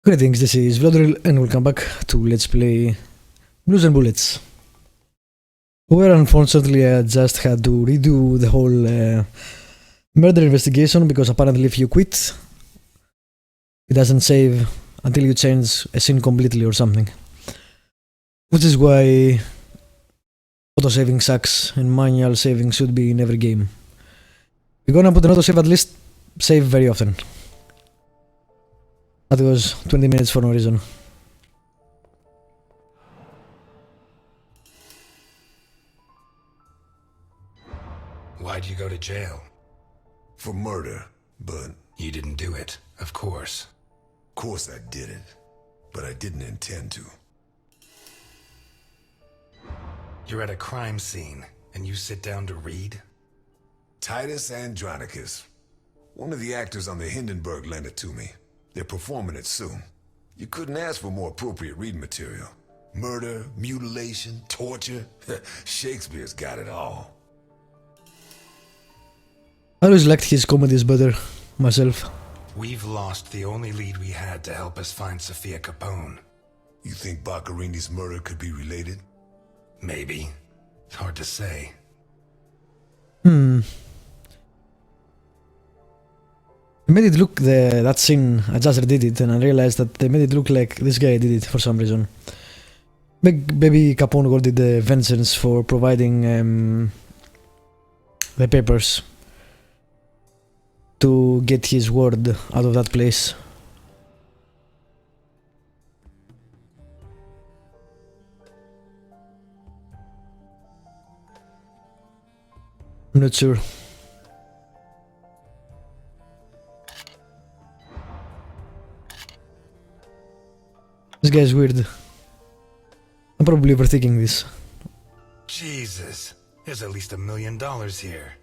Greetings, this is Vlodril and welcome back to Let's Play Blues and Bullets. Where unfortunately I just had to redo the whole murder investigation because apparently if you quit, it doesn't save until you change a scene completely or something. Which is why auto-saving sucks and manual saving should be in every game. If you're gonna put an autosave, at least save very often. That was 20 minutes for no reason. Why'd you go to jail? For murder, but... You didn't do it, of course. Of course I did it, but I didn't intend to. You're at a crime scene, and you sit down to read? Titus Andronicus. One of the actors on the Hindenburg lent it to me. They're performing it soon. You couldn't ask for more appropriate reading material. Murder, mutilation, torture. Shakespeare's got it all. I always liked his comedies better, myself. We've lost the only lead we had to help us find Sophia Capone. You think Baccarini's murder could be related? Maybe. It's hard to say. They made it look, that scene, I just redid it and I realized that they made it look like this guy did it for some reason. Maybe Capone wanted the vengeance for providing the papers to get his word out of that place. I'm not sure. This guy's weird. I'm probably overthinking this. Jesus, there's at least $1 million here.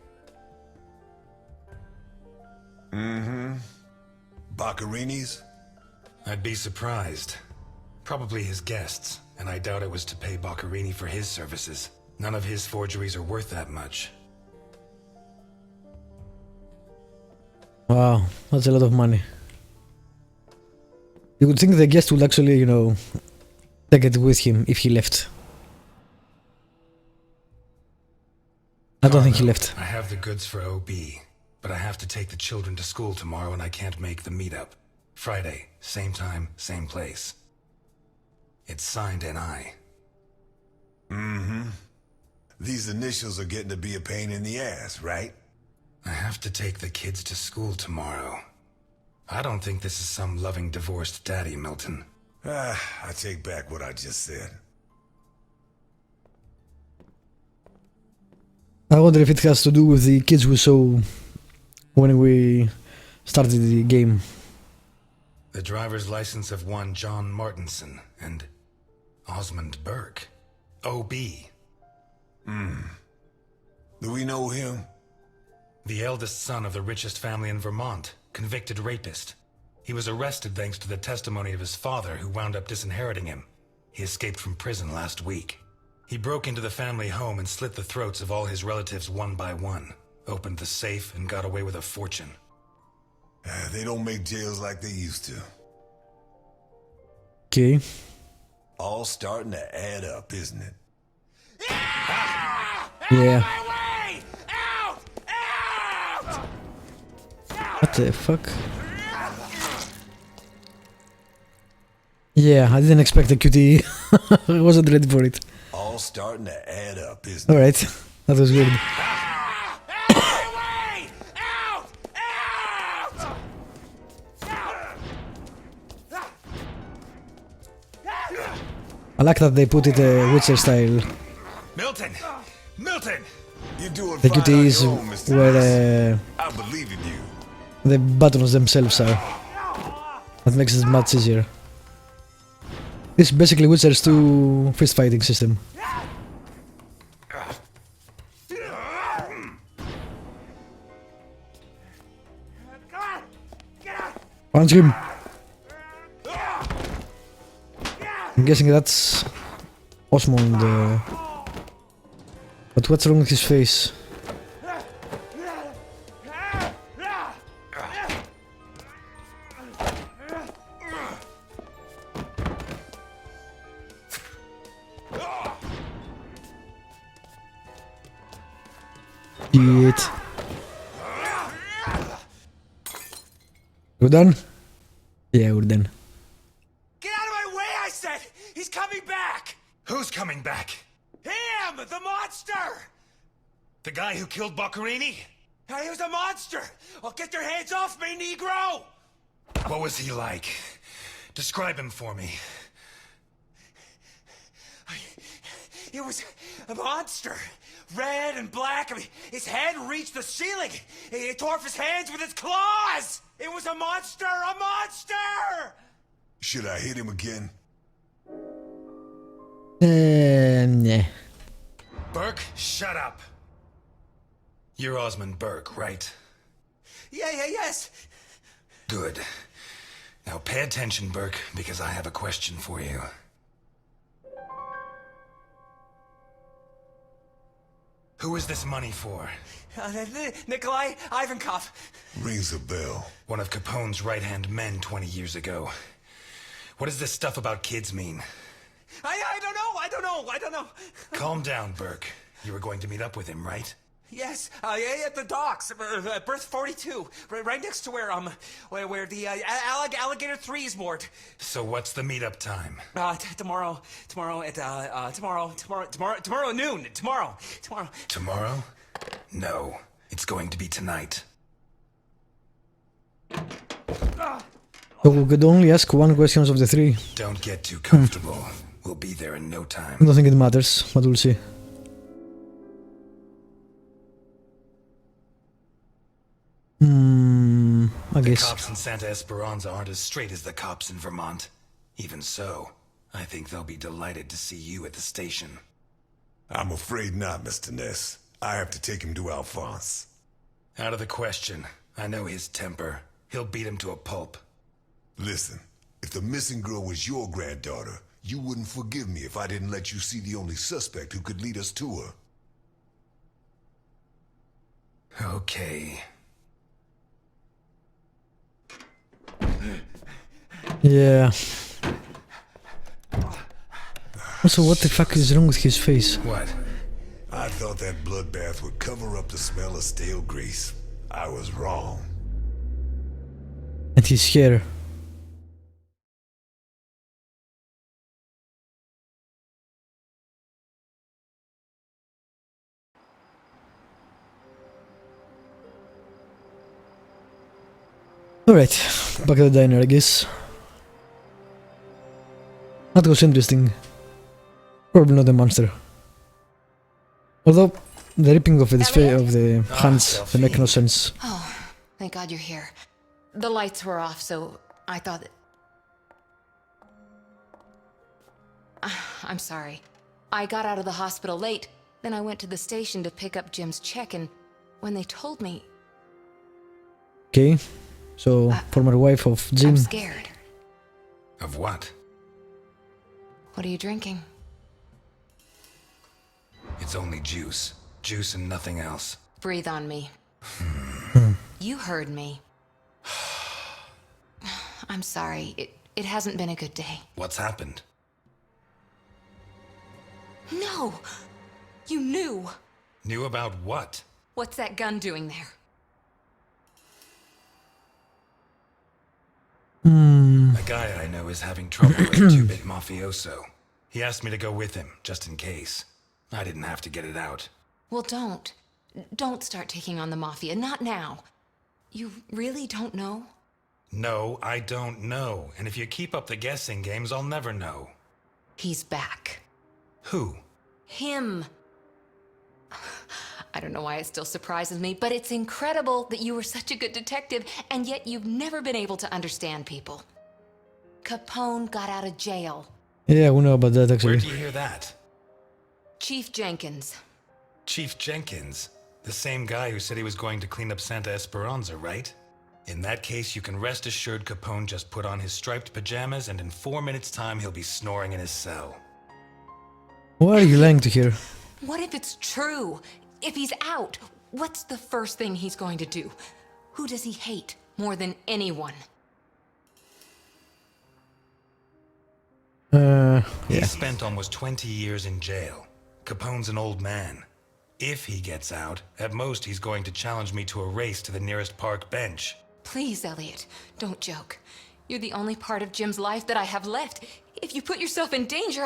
Baccarini's? I'd be surprised. Probably his guests, and I doubt it was to pay Baccarini for his services. None of his forgeries are worth that much. Wow, that's a lot of money. You would think the guest would actually, take it with him if he left. I don't think he left. I have the goods for OB, but I have to take the children to school tomorrow and I can't make the meetup. Friday, same time, same place. It's signed NI. These initials are getting to be a pain in the ass, right? I have to take the kids to school tomorrow. I don't think this is some loving divorced daddy, Milton. I take back what I just said. I wonder if it has to do with the kids we saw when we started the game. The driver's license of one John Martinson and Osmond Burke. OB. Do we know him? The eldest son of the richest family in Vermont, convicted rapist. He was arrested thanks to the testimony of his father, who wound up disinheriting him. He escaped from prison last week. He broke into the family home and slit the throats of all his relatives one by one, opened the safe and got away with a fortune. They don't make jails like they used to. Okay. All starting to add up, isn't it? Yeah. What the fuck? Yeah, I didn't expect a QTE. I wasn't ready for it. All starting to add up, isn't it? Alright, that was weird. I like that they put it Witcher style. Milton! Milton! You're doing The fine on QTEs your own, Mr. where Ness. I believe in you. the buttons themselves are. That makes it much easier. This is basically Witcher's 2 fist fighting system. Punch him! I'm guessing that's Osmond. But what's wrong with his face? Shit. We're done? Yeah, we're done. Get out of my way, I said! He's coming back! Who's coming back? Him! The monster! The guy who killed Boccherini? He was a monster! Oh, get your hands off me, Negro! What was he like? Describe him for me. He was a monster. Red and black. I mean, his head reached the ceiling. He tore off his hands with his claws! It was a monster! A monster! Should I hit him again? Nah. Burke, shut up. You're Osmond Burke, right? Yes. Good. Now pay attention, Burke, because I have a question for you. Who is this money for? Nikolai Ivankov. Rings a bell. One of Capone's right-hand men 20 years ago. What does this stuff about kids mean? I don't know. Calm down, Burke. You were going to meet up with him, right? Yes, at the docks, berth 42, right next to where the alligator 3 is moored. So what's the meetup time? Tomorrow at noon. Tomorrow. Tomorrow? No, it's going to be tonight. So we could only ask one question of the 3. Don't get too comfortable. We'll be there in no time. I don't think it matters, but we'll see. I The guess. cops in Santa Esperanza aren't as straight as the cops in Vermont. Even so, I think they'll be delighted to see you at the station. I'm afraid not, Mr. Ness. I have to take him to Alphonse. Out of the question. I know his temper. He'll beat him to a pulp. Listen, if the missing girl was your granddaughter, you wouldn't forgive me if I didn't let you see the only suspect who could lead us to her. Okay. Yeah. Also, what the fuck is wrong with his face? What? I thought that bloodbath would cover up the smell of stale grease. I was wrong. And his hair. Alright, back at the diner, I guess. That was interesting. Probably not a monster. Although, the ripping of the hands they make no sense. Oh, thank God you're here. The lights were off, so I thought that... I'm sorry. I got out of the hospital late, then I went to the station to pick up Jim's check, and when they told me... Okay, so former wife of Jim. I'm scared. Of what? What are you drinking? It's only juice. Juice and nothing else. Breathe on me. You heard me. I'm sorry. It hasn't been a good day. What's happened? No! You knew! Knew about what? What's that gun doing there? A guy I know is having trouble with a 2-bit mafioso. He asked me to go with him, just in case. I didn't have to get it out. Well, don't. Don't start taking on the Mafia. Not now. You really don't know? No, I don't know. And if you keep up the guessing games, I'll never know. He's back. Who? Him. I don't know why it still surprises me, but it's incredible that you were such a good detective, and yet you've never been able to understand people. Capone got out of jail. Yeah, we know about that actually. Where'd you hear that? Chief Jenkins. Chief Jenkins. The same guy who said he was going to clean up Santa Esperanza, right? In that case, you can rest assured Capone just put on his striped pajamas, and in 4 minutes' time, he'll be snoring in his cell. Why are you lying to her? What if it's true? If he's out, what's the first thing he's going to do? Who does he hate more than anyone? Yeah. He spent almost 20 years in jail. Capone's an old man. If he gets out, at most he's going to challenge me to a race to the nearest park bench. Please, Eliot, don't joke. You're the only part of Jim's life that I have left. If you put yourself in danger,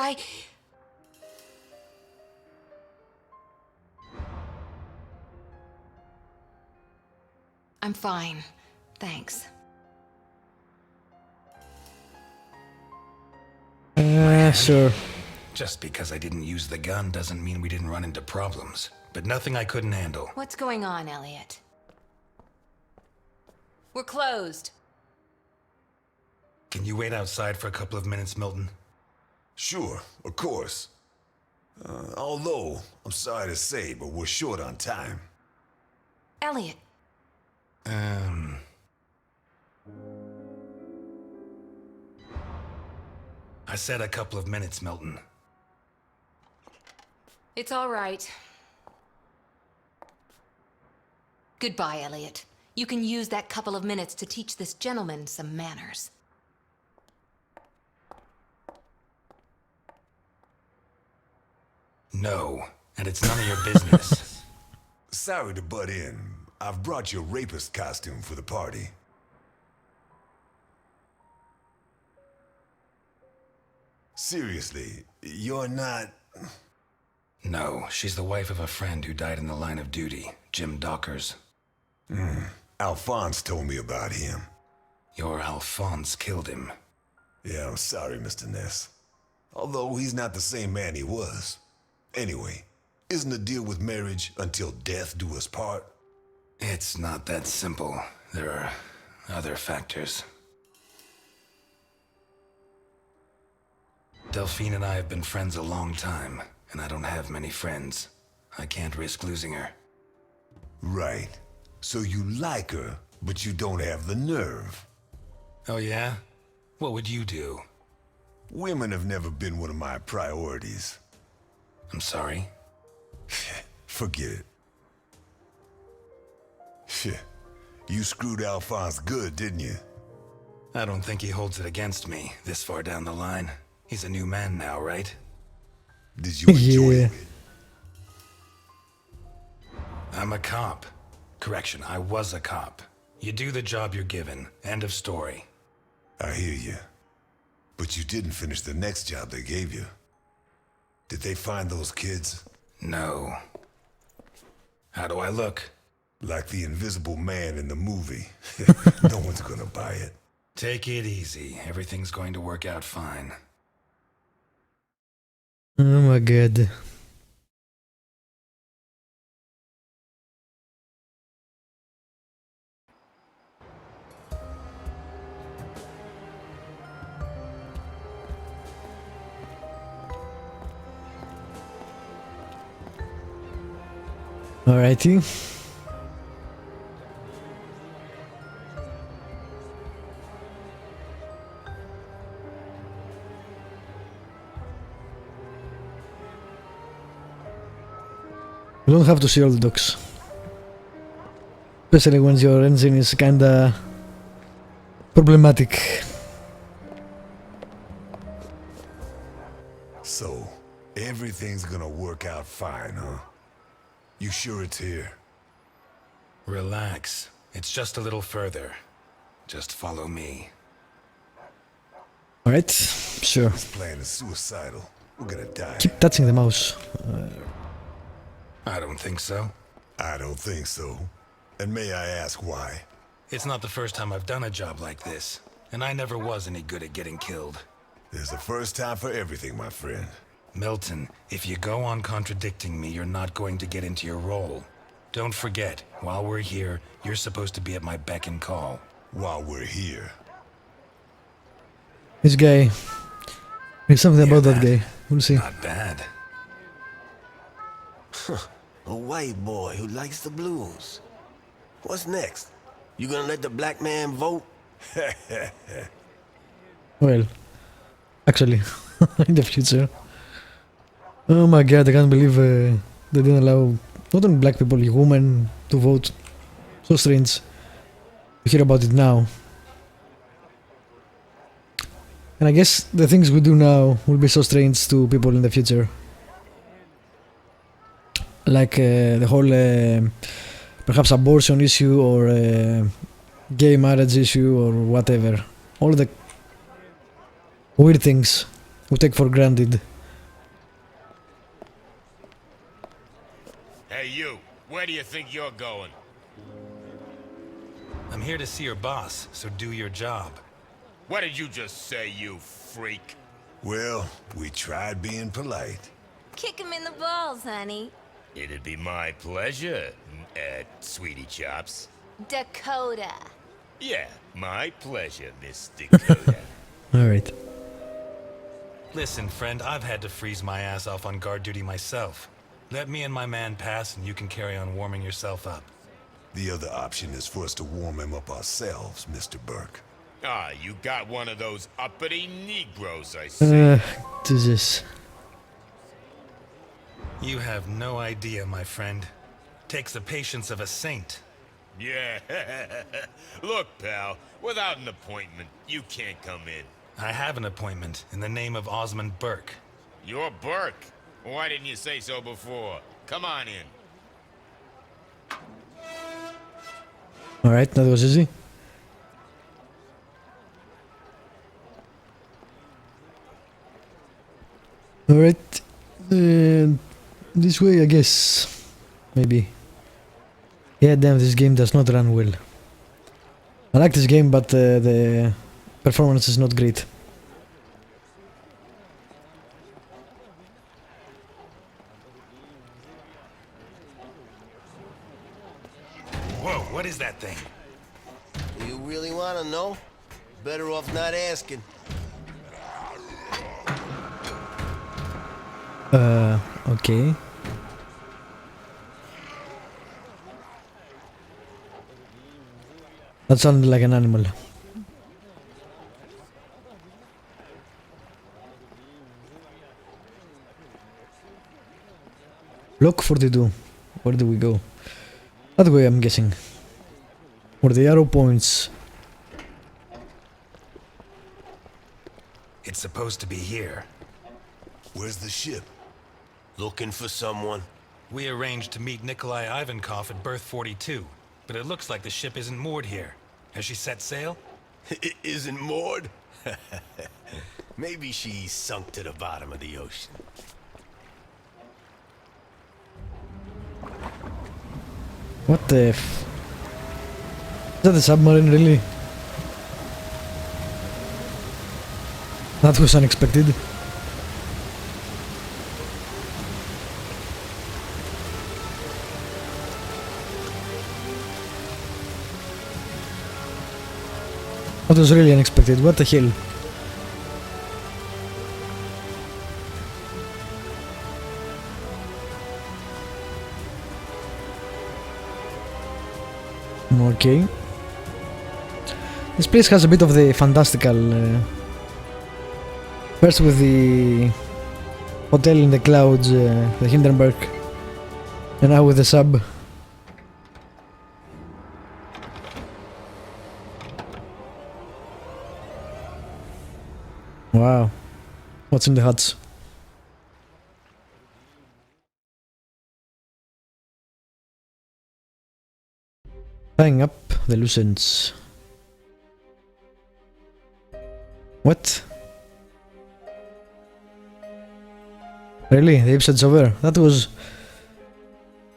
I'm fine. Thanks. Sure. Just because I didn't use the gun doesn't mean we didn't run into problems. But nothing I couldn't handle. What's going on, Eliot? We're closed. Can you wait outside for a couple of minutes, Milton? Sure, of course. Although, I'm sorry to say, but we're short on time. Eliot. I said a couple of minutes, Milton. It's all right. Goodbye, Eliot. You can use that couple of minutes to teach this gentleman some manners. No, and it's none of your business. Sorry to butt in. I've brought your rapist costume for the party. Seriously, you're not... No, she's the wife of a friend who died in the line of duty, Jim Dockers. Alphonse told me about him. Your Alphonse killed him. Yeah, I'm sorry, Mr. Ness. Although he's not the same man he was. Anyway, isn't the deal with marriage until death do us part? It's not that simple. There are other factors. Delphine and I have been friends a long time, and I don't have many friends. I can't risk losing her. Right. So you like her, but you don't have the nerve. Oh yeah? What would you do? Women have never been one of my priorities. I'm sorry? Forget it. Shit. You screwed Alphonse good, didn't you? I don't think he holds it against me, this far down the line. He's a new man now, right? Did you enjoy it? I'm a cop. Correction, I was a cop. You do the job you're given. End of story. I hear you. But you didn't finish the next job they gave you. Did they find those kids? No. How do I look? Like the invisible man in the movie. No one's gonna buy it. Take it easy. Everything's going to work out fine. Oh my god. Alrighty. You don't have to see all the dogs. Especially when your engine is kinda problematic. So, everything's gonna work out fine, huh? You sure it's here? Relax. It's just a little further. Just follow me. Alright, sure. This plan is suicidal. We're gonna die. Keep touching the mouse. I don't think so. I don't think so. And may I ask why? It's not the first time I've done a job like this, and I never was any good at getting killed. There's a first time for everything, my friend. Milton, if you go on contradicting me, you're not going to get into your role. Don't forget, while we're here, you're supposed to be at my beck and call. While we're here. This guy. There's something about that guy. We'll see. Not bad. A white boy who likes the blues. What's next? You gonna let the black man vote? Well, actually, in the future. Oh my god, I can't believe they didn't allow not only black people, women to vote. So strange to hear about it now. And I guess the things we do now will be so strange to people in the future. like the whole perhaps abortion issue or gay marriage issue or whatever. All the weird things we take for granted. Hey you, where do you think you're going? I'm here to see your boss, so do your job. What did you just say, you freak? Well, we tried being polite. Kick him in the balls, honey. It'd be my pleasure, Sweetie Chops. Dakota. Yeah, my pleasure, Miss Dakota. Alright. Listen, friend, I've had to freeze my ass off on guard duty myself. Let me and my man pass and you can carry on warming yourself up. The other option is for us to warm him up ourselves, Mr. Burke. Ah, you got one of those uppity Negroes, I see. Jesus. You have no idea, my friend. Takes the patience of a saint. Yeah. Look, pal, without an appointment, you can't come in. I have an appointment in the name of Osmond Burke. You're Burke. Why didn't you say so before? Come on in. Alright, that was easy. Alright. This way, I guess. Maybe. Yeah, damn, this game does not run well. I like this game, but the performance is not great. Whoa, what is that thing? You really want to know? Better off not asking. Okay. That sounded like an animal. Block 42. Where do we go? That way, I'm guessing. Where the arrow points. It's supposed to be here. Where's the ship? Looking for someone? We arranged to meet Nikolai Ivankov at berth 42, but it looks like the ship isn't moored here. Has she set sail? It isn't moored? Maybe she's sunk to the bottom of the ocean. What the f... Is that a submarine, really? That was unexpected. That was really unexpected. What the hell? Okay. This place has a bit of the fantastical. First with the hotel in the clouds, the Hindenburg, and now with the sub. Wow. What's in the huts? Tying up the loose ends. What? Really? The episode's over? That was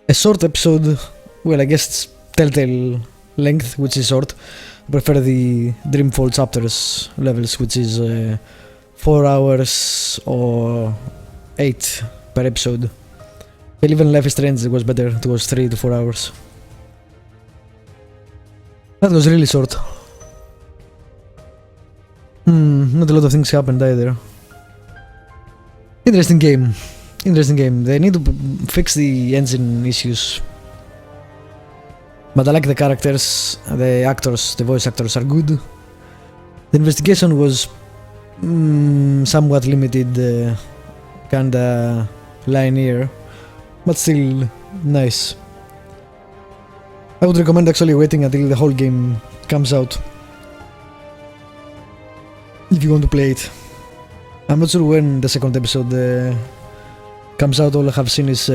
a short episode. Well, I guess it's Telltale length, which is short. I prefer the Dreamfall chapters levels, which is 4 hours or 8 per episode. Well, even Life is Strange was better. It was 3 to 4 hours. That was really short. Not a lot of things happened either. Interesting game. Interesting game. They need to fix the engine issues. But I like the characters, the actors, the voice actors are good. The investigation was somewhat limited, kinda linear, but still nice. I would recommend actually waiting until the whole game comes out if you want to play it. I'm not sure when the second episode comes out, all I have seen is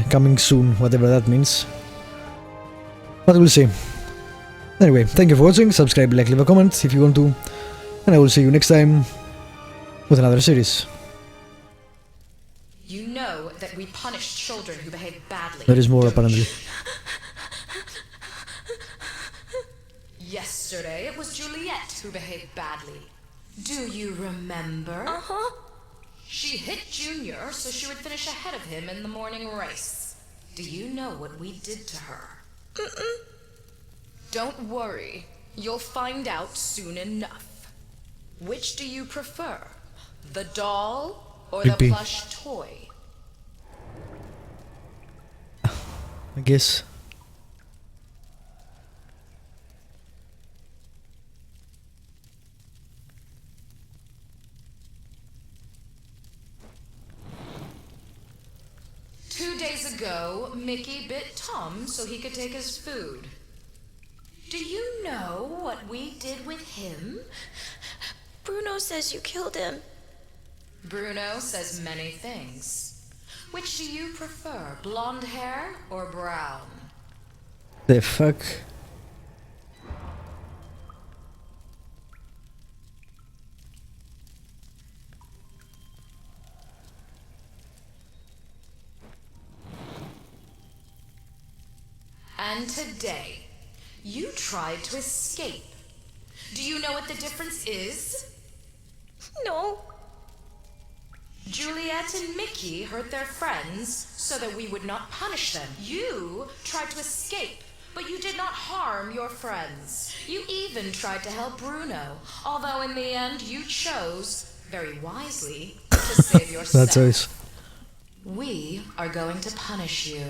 coming soon, whatever that means. But we'll see. Anyway, thank you for watching, subscribe, like, leave a comment if you want to, and I will see you next time with another series. You know that we punish children who behave badly. There is more apparently. Yesterday, it was Juliet who behaved badly. Do you remember? Uh-huh. She hit Junior so she would finish ahead of him in the morning race. Do you know what we did to her? Mm-mm. Don't worry. You'll find out soon enough. Which do you prefer? The doll or the Pee-pee. plush toy? I guess. Days ago, Mickey bit Tom so he could take his food. Do you know what we did with him? Bruno says you killed him. Bruno says many things. Which do you prefer, blonde hair or brown? The fuck? And today, you tried to escape. Do you know what the difference is? No. Juliet and Mickey hurt their friends so that we would not punish them. You tried to escape, but you did not harm your friends. You even tried to help Bruno, although in the end you chose, very wisely, to save yourself. That choice. We are going to punish you.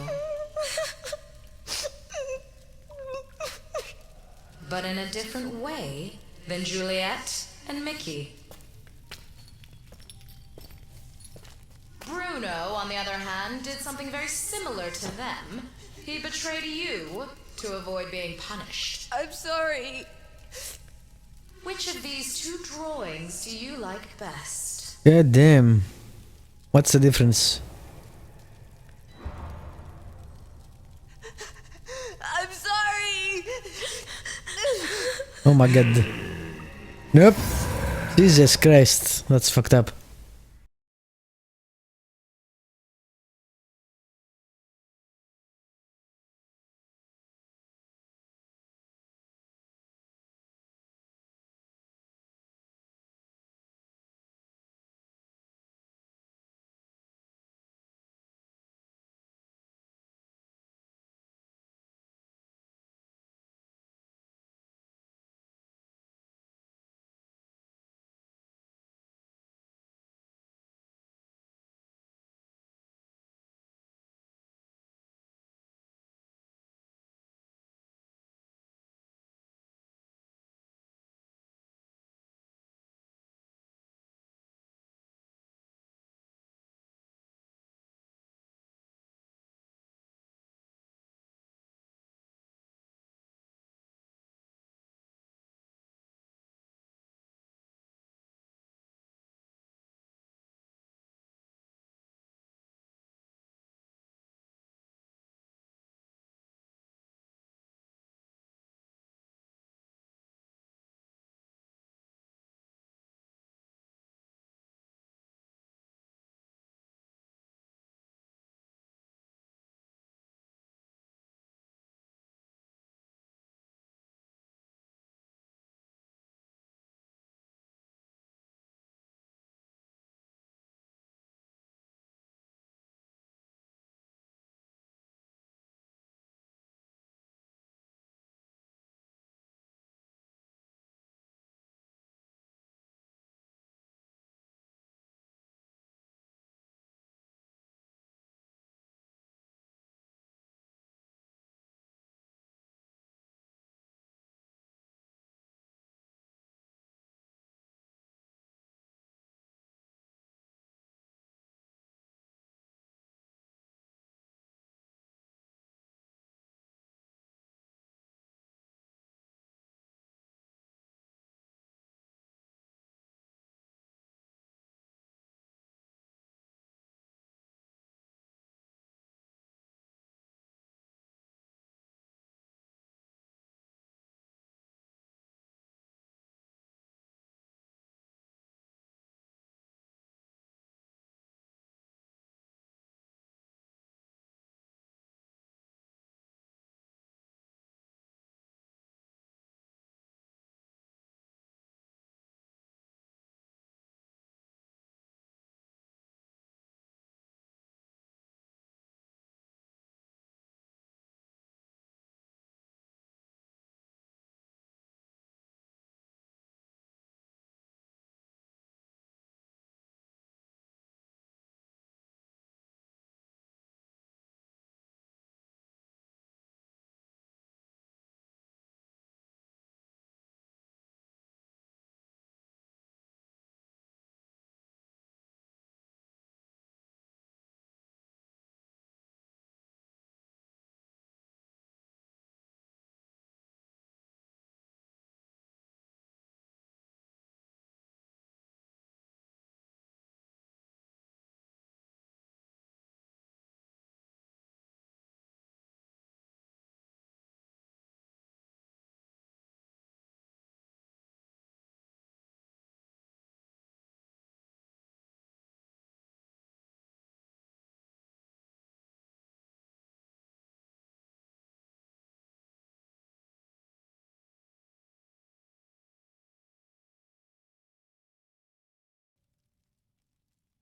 But in a different way than Juliet and Mickey. Bruno, on the other hand, did something very similar to them. He betrayed you to avoid being punished. I'm sorry. Which of these two drawings do you like best? God damn. What's the difference? I'm sorry. Oh my god. Nope. Jesus Christ. That's fucked up.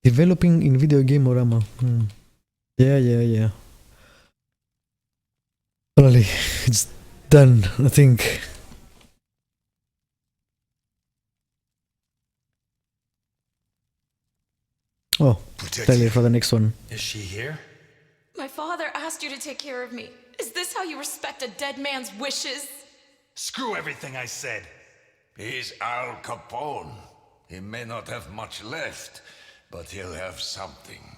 Developing in video game orama. Yeah. Finally, it's done, I think. Oh, trailer for the next one. Is she here? My father asked you to take care of me. Is this how you respect a dead man's wishes? Screw everything I said. He's Al Capone. He may not have much left, but he'll have something.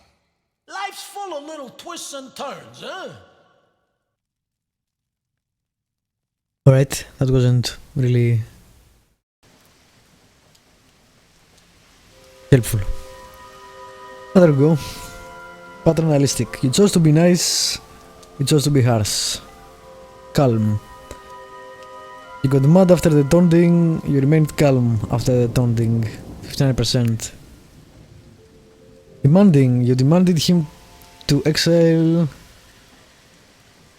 Life's full of little twists and turns, huh? Alright, that wasn't really helpful. There we go. Paternalistic. You chose to be nice, you chose to be harsh. Calm. You got mad after the taunting, you remained calm after the taunting. 59%. Demanding. You demanded him to exile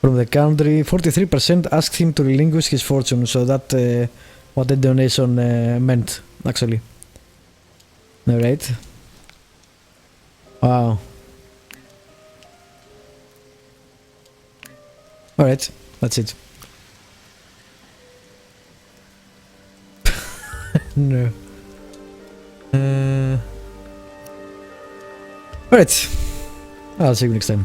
from the country. 43% asked him to relinquish his fortune, so that what the donation meant, actually. Alright. Wow. Alright, that's it. No. Alright. I'll see you next time.